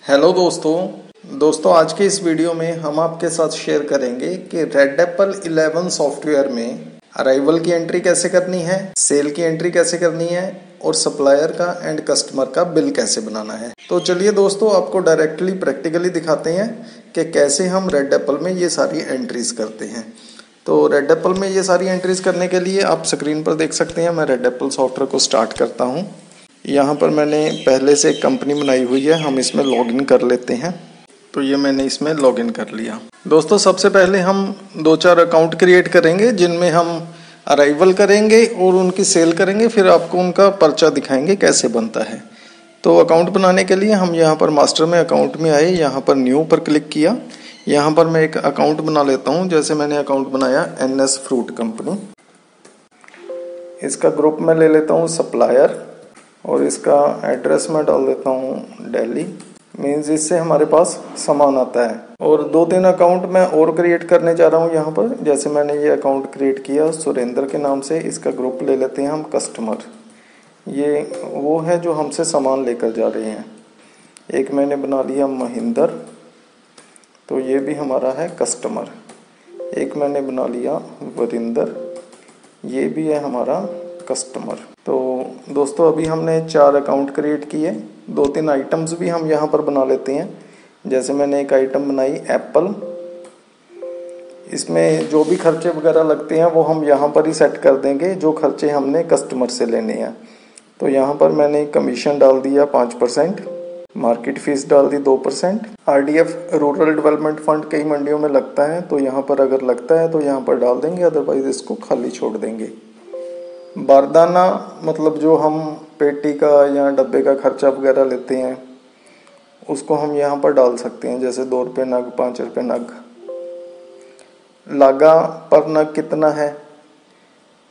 Hello दोस्तों आज के इस वीडियो में हम आपके साथ शेयर करेंगे कि रेड एप्पल 11 सॉफ्टवेयर में अराइवल की एंट्री कैसे करनी है, सेल की एंट्री कैसे करनी है और सप्लायर का एंड कस्टमर का बिल कैसे बनाना है। तो चलिए दोस्तों आपको डायरेक्टली प्रैक्टिकली दिखाते हैं कि कैसे हम रेड एप्पल में ये सारी एंट्रीज करते हैं। तो रेड एप्पल में ये सारी एंट्रीज करने के लिए आप स्क्रीन पर देख सकते हैं। मैं रेड एप्पल सॉफ्टवेयर को स्टार्ट करता हूँ। यहाँ पर मैंने पहले से एक कंपनी बनाई हुई है, हम इसमें लॉगिन कर लेते हैं। तो ये मैंने इसमें लॉगिन कर लिया। दोस्तों सबसे पहले हम 2-4 अकाउंट क्रिएट करेंगे जिनमें हम अराइवल करेंगे और उनकी सेल करेंगे, फिर आपको उनका पर्चा दिखाएंगे कैसे बनता है। तो अकाउंट बनाने के लिए हम यहाँ पर मास्टर में अकाउंट में आए, यहाँ पर न्यू पर क्लिक किया। यहाँ पर मैं एक अकाउंट बना लेता हूँ। जैसे मैंने अकाउंट बनाया NS फ्रूट कंपनी, इसका ग्रुप में ले लेता हूँ सप्लायर और इसका एड्रेस में डाल देता हूँ दिल्ली। मीन्स इससे हमारे पास सामान आता है। और 2-3 अकाउंट मैं और क्रिएट करने जा रहा हूँ यहाँ पर। जैसे मैंने ये अकाउंट क्रिएट किया सुरेंद्र के नाम से, इसका ग्रुप ले लेते हैं हम कस्टमर। ये वो है जो हमसे सामान लेकर जा रहे हैं। एक मैंने बना लिया महेंद्र, तो ये भी हमारा है कस्टमर। एक मैंने बना लिया वरिंदर, ये भी है हमारा कस्टमर। तो दोस्तों अभी हमने 4 अकाउंट क्रिएट किए। 2-3 आइटम्स भी हम यहाँ पर बना लेते हैं। जैसे मैंने एक आइटम बनाई एप्पल, इसमें जो भी खर्चे वगैरह लगते हैं वो हम यहाँ पर ही सेट कर देंगे, जो खर्चे हमने कस्टमर से लेने हैं। तो यहाँ पर मैंने कमीशन डाल दिया 5%, मार्केट फीस डाल दी 2%। RDF रूरल डेवलपमेंट फंड कई मंडियों में लगता है, तो यहाँ पर अगर लगता है तो यहाँ पर डाल देंगे, अदरवाइज इसको खाली छोड़ देंगे। बारदाना मतलब जो हम पेटी का या डब्बे का खर्चा वगैरह लेते हैं उसको हम यहाँ पर डाल सकते हैं। जैसे 2 रुपये नग, 5 रुपये नग। लागा पर नग कितना है,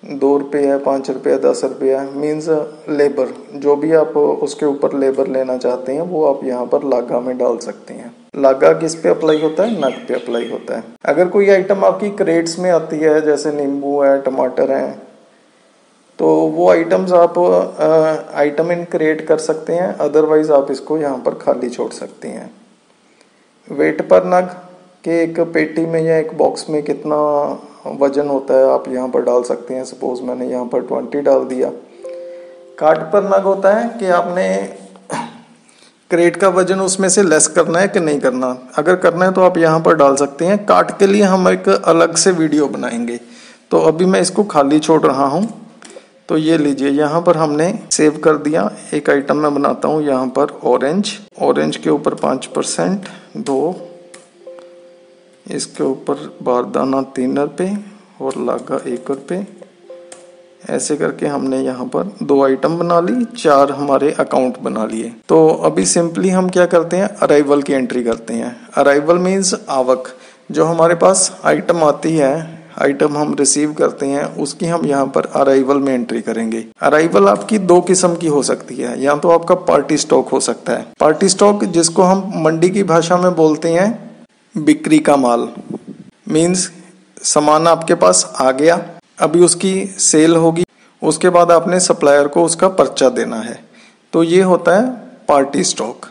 2 रुपये है, 5 रुपये, 10 रुपये है। मीन्स लेबर, जो भी आप उसके ऊपर लेबर लेना चाहते हैं वो आप यहाँ पर लागा में डाल सकते हैं। लागा किस पे अप्लाई होता है, नग पे अप्लाई होता है। अगर कोई आइटम आपकी क्रेट्स में आती है, जैसे नींबू है, टमाटर है, तो वो आइटम्स आप आइटम इन क्रिएट कर सकते हैं, अदरवाइज आप इसको यहाँ पर खाली छोड़ सकते हैं। वेट पर नग के एक पेटी में या एक बॉक्स में कितना वजन होता है आप यहाँ पर डाल सकते हैं। सपोज मैंने यहाँ पर 20 डाल दिया। काट पर नग होता है कि आपने क्रेट का वजन उसमें से लेस करना है कि नहीं करना। अगर करना है तो आप यहाँ पर डाल सकते हैं। काट के लिए हम एक अलग से वीडियो बनाएंगे, तो अभी मैं इसको खाली छोड़ रहा हूँ। तो ये लीजिए, यहाँ पर हमने सेव कर दिया। एक आइटम मैं बनाता हूँ यहाँ पर ऑरेंज के ऊपर 5%, 2, इसके ऊपर बारदाना 3 रुपये और लागा 1 रुपये। ऐसे करके हमने यहाँ पर 2 आइटम बना ली, 4 हमारे अकाउंट बना लिए। तो अभी सिंपली हम क्या करते हैं, अराइवल की एंट्री करते हैं। अराइवल मीन्स आवक, जो हमारे पास आइटम आती है, आइटम हम रिसीव करते हैं, उसकी हम यहाँ पर अराइवल में एंट्री करेंगे। अराइवल आपकी 2 किस्म की हो सकती है। या तो आपका पार्टी स्टॉक हो सकता है। पार्टी स्टॉक जिसको हम मंडी की भाषा में बोलते हैं बिक्री का माल। मीन्स सामान आपके पास आ गया, अभी उसकी सेल होगी, उसके बाद आपने सप्लायर को उसका पर्चा देना है, तो ये होता है पार्टी स्टॉक।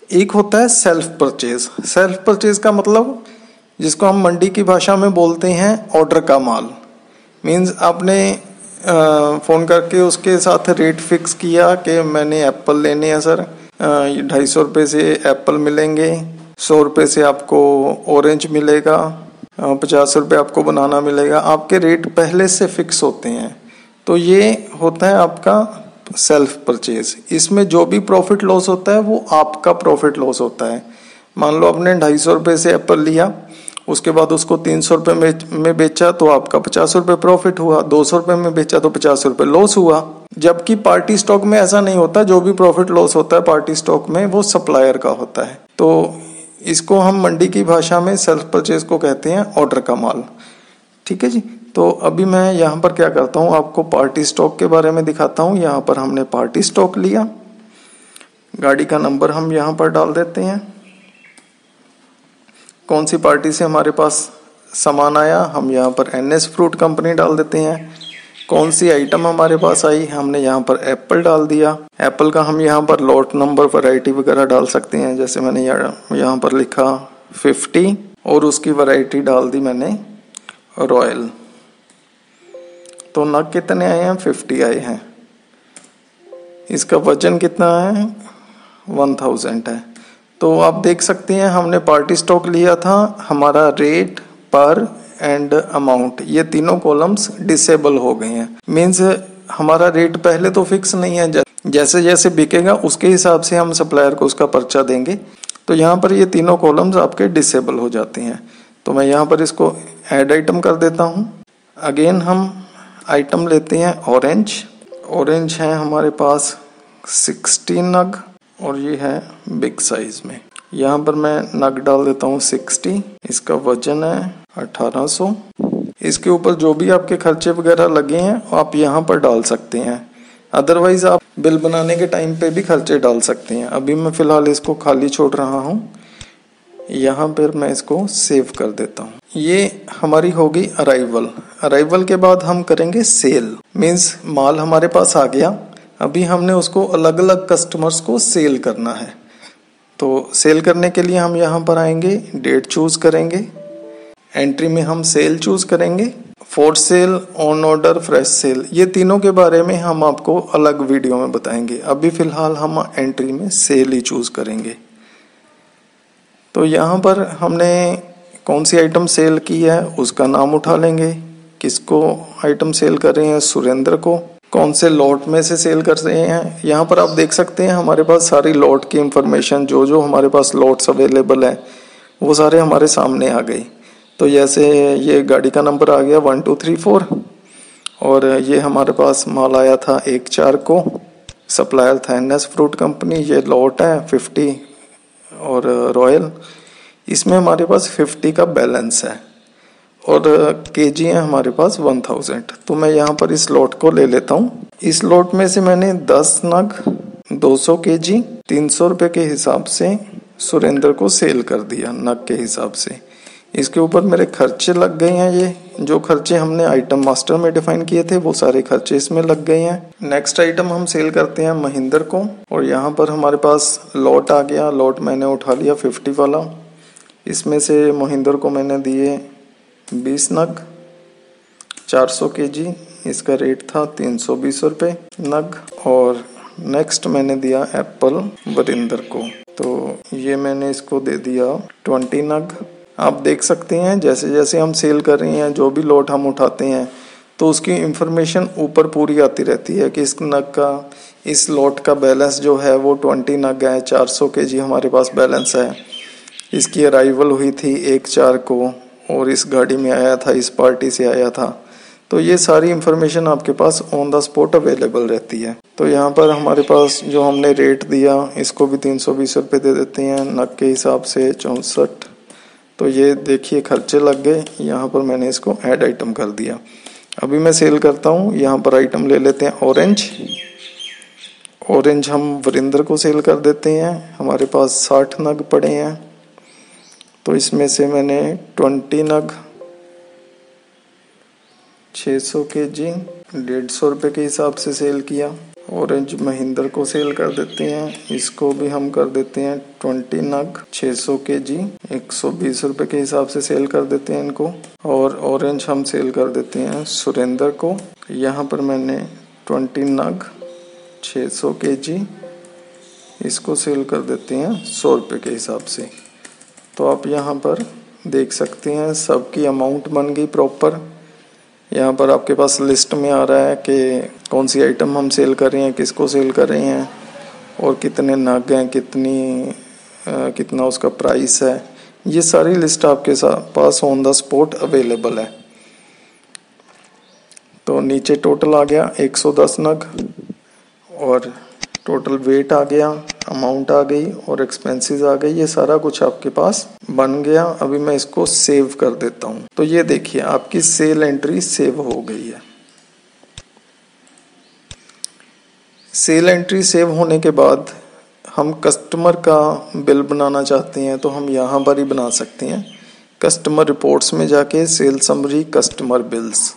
एक होता है सेल्फ परचेज। सेल्फ परचेज का मतलब जिसको हम मंडी की भाषा में बोलते हैं ऑर्डर का माल। मीन्स आपने फ़ोन करके उसके साथ रेट फिक्स किया कि मैंने एप्पल लेने हैं सर, 250 रुपये से एप्पल मिलेंगे, 100 रुपये से आपको ऑरेंज मिलेगा, 50 रुपये आपको बनाना मिलेगा। आपके रेट पहले से फिक्स होते हैं। तो ये होता है आपका सेल्फ परचेज। इसमें जो भी प्रॉफिट लॉस होता है वो आपका प्रॉफिट लॉस होता है। मान लो आपने 250 रुपये से एप्पल लिया, उसके बाद उसको 300 रुपये में बेचा तो आपका 50 रुपये प्रॉफिट हुआ, 200 रुपये में बेचा तो 50 रुपये लॉस हुआ। जबकि पार्टी स्टॉक में ऐसा नहीं होता। जो भी प्रॉफिट लॉस होता है पार्टी स्टॉक में वो सप्लायर का होता है। तो इसको हम मंडी की भाषा में सेल्फ परचेज को कहते हैं ऑर्डर का माल। ठीक है जी। तो अभी मैं यहाँ पर क्या करता हूँ, आपको पार्टी स्टॉक के बारे में दिखाता हूँ। यहाँ पर हमने पार्टी स्टॉक लिया, गाड़ी का नंबर हम यहाँ पर डाल देते हैं, कौन सी पार्टी से हमारे पास सामान आया हम यहाँ पर NS फ्रूट कंपनी डाल देते हैं। कौन सी आइटम हमारे पास आई, हमने यहाँ पर एप्पल डाल दिया। एप्पल का हम यहाँ पर लॉट नंबर, वैरायटी वगैरह डाल सकते हैं। जैसे मैंने यहाँ पर लिखा 50 और उसकी वैरायटी डाल दी मैंने रॉयल। तो नग कितने आए हैं, 50 आए हैं। इसका वजन कितना है, 1000 है। तो आप देख सकते हैं हमने पार्टी स्टॉक लिया था, हमारा रेट, पर एंड अमाउंट, ये तीनों कॉलम्स डिसेबल हो गए हैं। मीन्स हमारा रेट पहले तो फिक्स नहीं है, जैसे जैसे बिकेगा उसके हिसाब से हम सप्लायर को उसका पर्चा देंगे। तो यहाँ पर ये तीनों कॉलम्स आपके डिसेबल हो जाते हैं। तो मैं यहाँ पर इसको ऐड आइटम कर देता हूँ। अगेन हम आइटम लेते हैं ऑरेंज। ऑरेंज है हमारे पास 16 नग और ये है बिग साइज में। यहाँ पर मैं नग डाल देता हूँ 60। इसका वजन है 1800। इसके ऊपर जो भी आपके खर्चे वगैरह लगे हैं आप यहाँ पर डाल सकते हैं। अदरवाइज आप बिल बनाने के टाइम पे भी खर्चे डाल सकते हैं। अभी मैं फिलहाल इसको खाली छोड़ रहा हूँ। यहाँ पर मैं इसको सेव कर देता हूँ। ये हमारी होगी अराइवल। अराइवल के बाद हम करेंगे सेल। मीन्स माल हमारे पास आ गया, अभी हमने उसको अलग अलग कस्टमर्स को सेल करना है। तो सेल करने के लिए हम यहाँ पर आएंगे, डेट चूज करेंगे, एंट्री में हम सेल चूज करेंगे, for sale, on order, fresh sale. ये तीनों के बारे में हम आपको अलग वीडियो में बताएंगे। अभी फिलहाल हम एंट्री में सेल ही चूज करेंगे। तो यहाँ पर हमने कौन सी आइटम सेल की है उसका नाम उठा लेंगे। किसको आइटम सेल कर रहे हैं, सुरेंद्र को। कौन से लॉट में से सेल कर रहे हैं, यहाँ पर आप देख सकते हैं हमारे पास सारी लॉट की इंफॉर्मेशन, जो जो हमारे पास लॉट्स अवेलेबल है वो सारे हमारे सामने आ गए। तो जैसे ये गाड़ी का नंबर आ गया 1234 और ये हमारे पास माल आया था 1/4 को। सप्लायर था NS फ्रूट कंपनी। ये लॉट है 50 और रॉयल। इसमें हमारे पास 50 का बैलेंस है और केजी है हमारे पास 1000। तो मैं यहाँ पर इस लॉट को ले लेता हूँ। इस लॉट में से मैंने 10 नग 200 केजी 300 रुपये के हिसाब से सुरेंद्र को सेल कर दिया नग के हिसाब से। इसके ऊपर मेरे खर्चे लग गए हैं। ये जो खर्चे हमने आइटम मास्टर में डिफाइन किए थे वो सारे खर्चे इसमें लग गए हैं। नेक्स्ट आइटम हम सेल करते हैं महेंद्र को और यहाँ पर हमारे पास लॉट आ गया। लॉट मैंने उठा लिया 50 वाला। इसमें से महेंद्र को मैंने दिए 20 नग 400 केजी। इसका रेट था 320 रुपये नग। और नेक्स्ट मैंने दिया एप्पल वरिंदर को, तो ये मैंने इसको दे दिया 20 नग। आप देख सकते हैं जैसे जैसे हम सेल कर रहे हैं, जो भी लॉट हम उठाते हैं तो उसकी इंफॉर्मेशन ऊपर पूरी आती रहती है कि इस नग का, इस लॉट का बैलेंस जो है वो 20 नग है, 400 केजी हमारे पास बैलेंस है। इसकी अराइवल हुई थी 1/4 को और इस गाड़ी में आया था, इस पार्टी से आया था। तो ये सारी इंफॉर्मेशन आपके pass on the spot available रहती है। तो यहाँ पर हमारे पास जो हमने रेट दिया इसको भी 320 रुपये दे देते हैं नग के हिसाब से 64। तो ये देखिए खर्चे लग गए। यहाँ पर मैंने इसको ऐड आइटम कर दिया। अभी मैं सेल करता हूँ। यहाँ पर आइटम ले लेते हैं ऑरेंज। ऑरेंज हम वरिंदर को सेल कर देते हैं। हमारे पास 60 नग पड़े हैं तो इसमें से मैंने 20 नग 600 केजी 150 रुपये के हिसाब से सेल किया। ऑरेंज महेंद्र को सेल कर देते हैं। इसको भी हम कर देते हैं 20 नग 600 केजी 120 रुपये के हिसाब से सेल कर देते हैं इनको। और ऑरेंज हम सेल कर देते हैं सुरेंद्र को। यहाँ पर मैंने 20 नग 600 केजी इसको सेल कर देते हैं 100 रुपये के हिसाब से। तो आप यहाँ पर देख सकते हैं सबकी अमाउंट बन गई प्रॉपर। यहाँ पर आपके पास लिस्ट में आ रहा है कि कौन सी आइटम हम सेल कर रहे हैं, किसको सेल कर रहे हैं और कितने नग हैं, कितना उसका प्राइस है। ये सारी लिस्ट आपके pass on the spot available है। तो नीचे टोटल आ गया 110 नग और टोटल वेट आ गया, अमाउंट आ गई और एक्सपेंसेस आ गई। ये सारा कुछ आपके पास बन गया। अभी मैं इसको सेव कर देता हूँ। तो ये देखिए आपकी सेल एंट्री सेव हो गई है। सेल एंट्री सेव होने के बाद हम कस्टमर का बिल बनाना चाहते हैं तो हम यहाँ पर ही बना सकते हैं। कस्टमर रिपोर्ट्स में जाके सेल समरी कस्टमर बिल्स,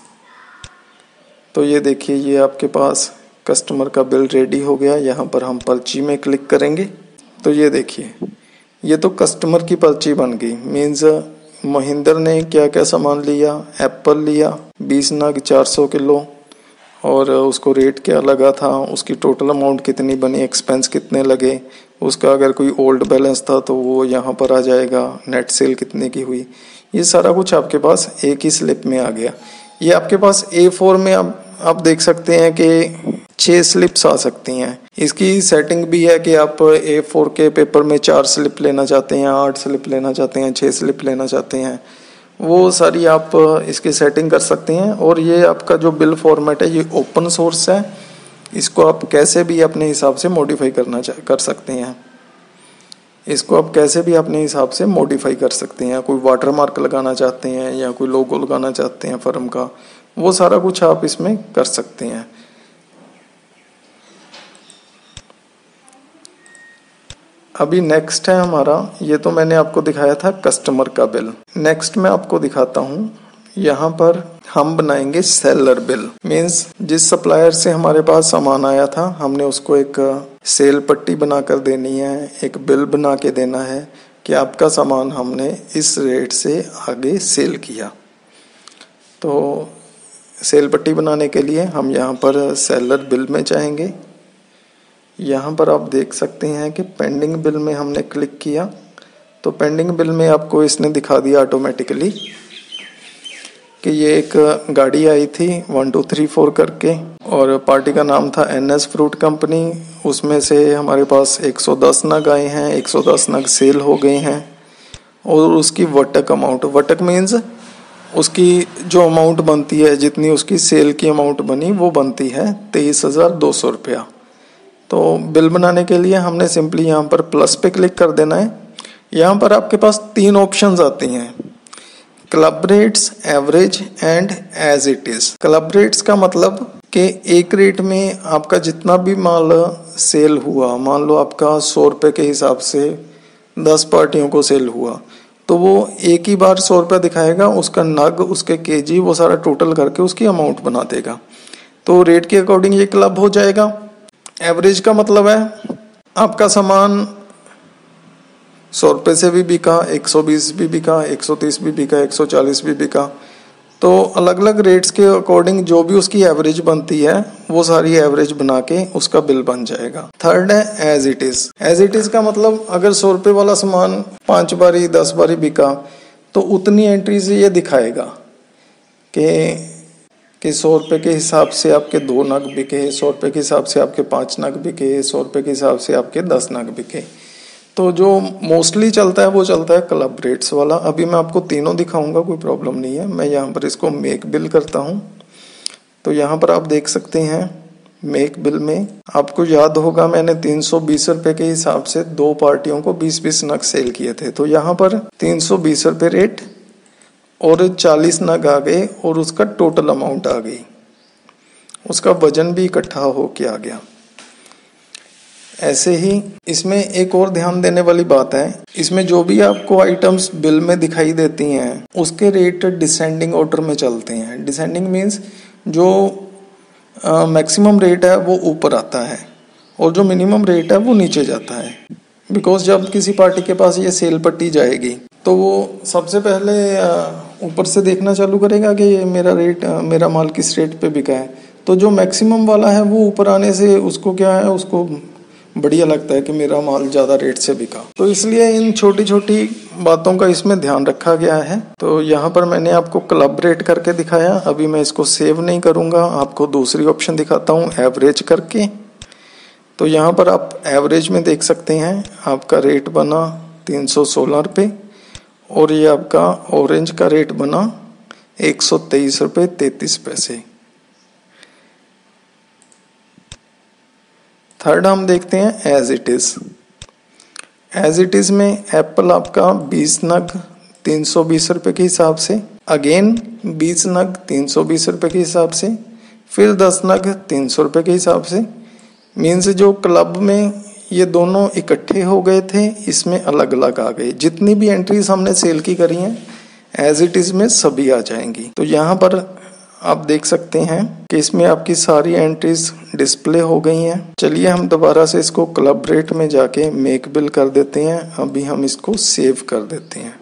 तो ये देखिए, ये आपके पास कस्टमर का बिल रेडी हो गया। यहाँ पर हम पर्ची में क्लिक करेंगे तो ये देखिए, ये तो कस्टमर की पर्ची बन गई। मीन्स महेंद्र ने क्या क्या सामान लिया। एप्पल लिया 20 नग 400 किलो, और उसको रेट क्या लगा था, उसकी टोटल अमाउंट कितनी बनी, एक्सपेंस कितने लगे, उसका अगर कोई ओल्ड बैलेंस था तो वो यहाँ पर आ जाएगा, नेट सेल कितने की हुई, ये सारा कुछ आपके पास एक ही स्लिप में आ गया। ये आपके पास A4 में आप देख सकते हैं कि 6 स्लिप्स आ सकती हैं। इसकी सेटिंग भी है कि आप A4 के पेपर में 4 स्लिप लेना चाहते हैं, 8 स्लिप लेना चाहते हैं, 6 स्लिप लेना चाहते हैं, वो सारी आप इसकी सेटिंग कर सकते हैं। और ये आपका जो बिल फॉर्मेट है ये ओपन सोर्स है, इसको आप कैसे भी अपने हिसाब से मॉडिफाई कर सकते हैं। इसको आप कैसे भी अपने हिसाब से मॉडिफाई कर सकते हैं। कोई वाटर मार्क लगाना चाहते हैं या कोई लोगो लगाना चाहते हैं फर्म का, वो सारा कुछ आप इसमें कर सकते हैं। अभी नेक्स्ट है हमारा, ये तो मैंने आपको दिखाया था कस्टमर का बिल। नेक्स्ट मैं आपको दिखाता हूँ, यहाँ पर हम बनाएंगे सेलर बिल। मीन्स जिस सप्लायर से हमारे पास सामान आया था, हमने उसको एक सेल पट्टी बनाकर देनी है, एक बिल बना के देना है कि आपका सामान हमने इस रेट से आगे सेल किया। तो सेल पट्टी बनाने के लिए हम यहाँ पर सेलर बिल में जाएंगे। यहाँ पर आप देख सकते हैं कि पेंडिंग बिल में हमने क्लिक किया तो पेंडिंग बिल में आपको इसने दिखा दिया ऑटोमेटिकली कि ये एक गाड़ी आई थी 1234 करके, और पार्टी का नाम था NS फ्रूट कंपनी। उसमें से हमारे पास 110 नग आए हैं, 110 नग सेल हो गए हैं। और उसकी वटक अमाउंट, वटक मीन्स उसकी जो अमाउंट बनती है, जितनी उसकी सेल की अमाउंट बनी वो बनती है 23,200 रुपया। तो बिल बनाने के लिए हमने सिंपली यहाँ पर प्लस पे क्लिक कर देना है। यहाँ पर आपके पास 3 ऑप्शंस आती हैं, club rates, average and as it is. Club rates का मतलब कि एक रेट में आपका जितना भी माल सेल हुआ, मान लो आपका 100 रुपये के हिसाब से 10 पार्टियों को सेल हुआ, तो वो एक ही बार 100 रुपये दिखाएगा, उसका नग, उसके केजी, वो सारा टोटल करके उसकी अमाउंट बना देगा। तो रेट के अकॉर्डिंग ये क्लब हो जाएगा। एवरेज का मतलब है आपका सामान 100 रुपये से भी बिका, 120 भी बिका, 130 भी बिका, 140 भी बिका। तो अलग अलग रेट्स के अकॉर्डिंग जो भी उसकी एवरेज बनती है वो सारी एवरेज बना के उसका बिल बन जाएगा। थर्ड है as it is. As it is का मतलब अगर 100 रुपये वाला सामान 5 बारी 10 बारी बिका तो उतनी एंट्री से ये दिखाएगा कि 100 रुपये के हिसाब से आपके 2 नग बिके, 100 रुपये के हिसाब से आपके 5 नग बिके, 100 रुपये के हिसाब से आपके 10 नग बिके। तो जो मोस्टली चलता है वो चलता है क्लब रेट्स वाला। अभी मैं आपको तीनों दिखाऊंगा, कोई प्रॉब्लम नहीं है। मैं यहाँ पर इसको मेक बिल करता हूँ। तो यहाँ पर आप देख सकते हैं मेक बिल में आपको याद होगा मैंने 320 रुपये के हिसाब से 2 पार्टियों को 20-20 नग सेल किए थे। तो यहाँ पर 320 रुपये रेट और 40 नग आ गए और उसका टोटल अमाउंट आ गई, उसका वजन भी इकट्ठा होके आ गया। ऐसे ही इसमें एक और ध्यान देने वाली बात है, इसमें जो भी आपको आइटम्स बिल में दिखाई देती हैं उसके रेट डिसेंडिंग ऑर्डर में चलते हैं। डिसेंडिंग मीन्स जो मैक्सिमम रेट है वो ऊपर आता है और जो मिनिमम रेट है वो नीचे जाता है। बिकॉज जब किसी पार्टी के पास ये सेल पट्टी जाएगी तो वो सबसे पहले ऊपर से देखना चालू करेगा कि ये मेरा माल किस रेट पे बिका है। तो जो मैक्सिमम वाला है वो ऊपर आने से उसको क्या है, उसको बढ़िया लगता है कि मेरा माल ज़्यादा रेट से बिका। तो इसलिए इन छोटी छोटी बातों का इसमें ध्यान रखा गया है। तो यहाँ पर मैंने आपको क्लब रेट करके दिखाया। अभी मैं इसको सेव नहीं करूँगा, आपको दूसरी ऑप्शन दिखाता हूँ एवरेज करके। तो यहाँ पर आप एवरेज में देख सकते हैं आपका रेट बना 316 रुपये और ये आपका ऑरेंज का रेट बना 123 रुपये 33 पैसे। थर्ड हम देखते हैं as it is. As it is में एप्पल आपका 20 नग 320 रुपये के हिसाब से, अगेन 20 नग 320 रुपये के हिसाब से, फिर 10 नग 300 रुपये के हिसाब से। मीन्स जो क्लब में ये दोनों इकट्ठे हो गए थे, इसमें अलग अलग आ गए। जितनी भी एंट्रीज हमने सेल की करी हैं एज इट इज में सभी आ जाएंगी। तो यहाँ पर आप देख सकते हैं कि इसमें आपकी सारी एंट्रीज डिस्प्ले हो गई हैं। चलिए हम दोबारा से इसको कोलैबोरेट में जाके मेक बिल कर देते हैं। अभी हम इसको सेव कर देते हैं।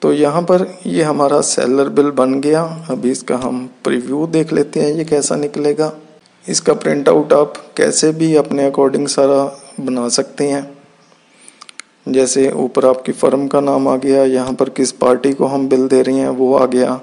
तो यहाँ पर ये हमारा सेलर बिल बन गया। अभी इसका हम प्रीव्यू देख लेते हैं ये कैसा निकलेगा। इसका प्रिंट आउट आप कैसे भी अपने अकॉर्डिंग सारा बना सकते हैं। जैसे ऊपर आपकी फर्म का नाम आ गया, यहाँ पर किस पार्टी को हम बिल दे रहे हैं वो आ गया,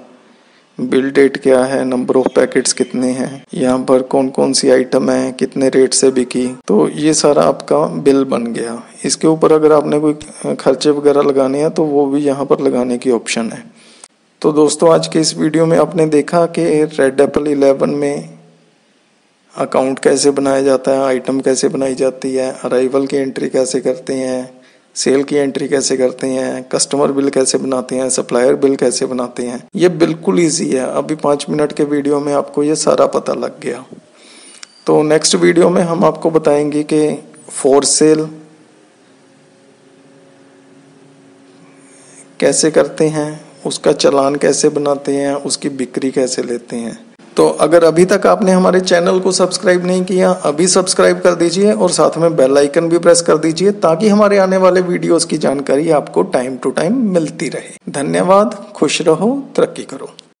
बिल डेट क्या है, नंबर ऑफ पैकेट्स कितने हैं, यहाँ पर कौन कौन सी आइटम है, कितने रेट से बिकी। तो ये सारा आपका बिल बन गया। इसके ऊपर अगर आपने कोई खर्चे वगैरह लगाने हैं तो वो भी यहाँ पर लगाने की ऑप्शन है। तो दोस्तों आज के इस वीडियो में आपने देखा कि रेड एप्पल 11 में अकाउंट कैसे बनाया जाता है, आइटम कैसे बनाई जाती है, अराइवल की एंट्री कैसे करते हैं, सेल की एंट्री कैसे करते हैं, कस्टमर बिल कैसे बनाते हैं, सप्लायर बिल कैसे बनाते हैं। ये बिल्कुल इजी है। अभी 5 मिनट के वीडियो में आपको ये सारा पता लग गया। तो नेक्स्ट वीडियो में हम आपको बताएंगे कि फॉर सेल कैसे करते हैं, उसका चालान कैसे बनाते हैं, उसकी बिक्री कैसे लेते हैं। तो अगर अभी तक आपने हमारे चैनल को सब्सक्राइब नहीं किया, अभी सब्सक्राइब कर दीजिए और साथ में बेल आइकन भी प्रेस कर दीजिए ताकि हमारे आने वाले वीडियोस की जानकारी आपको टाइम टू टाइम मिलती रहे। धन्यवाद। खुश रहो, तरक्की करो।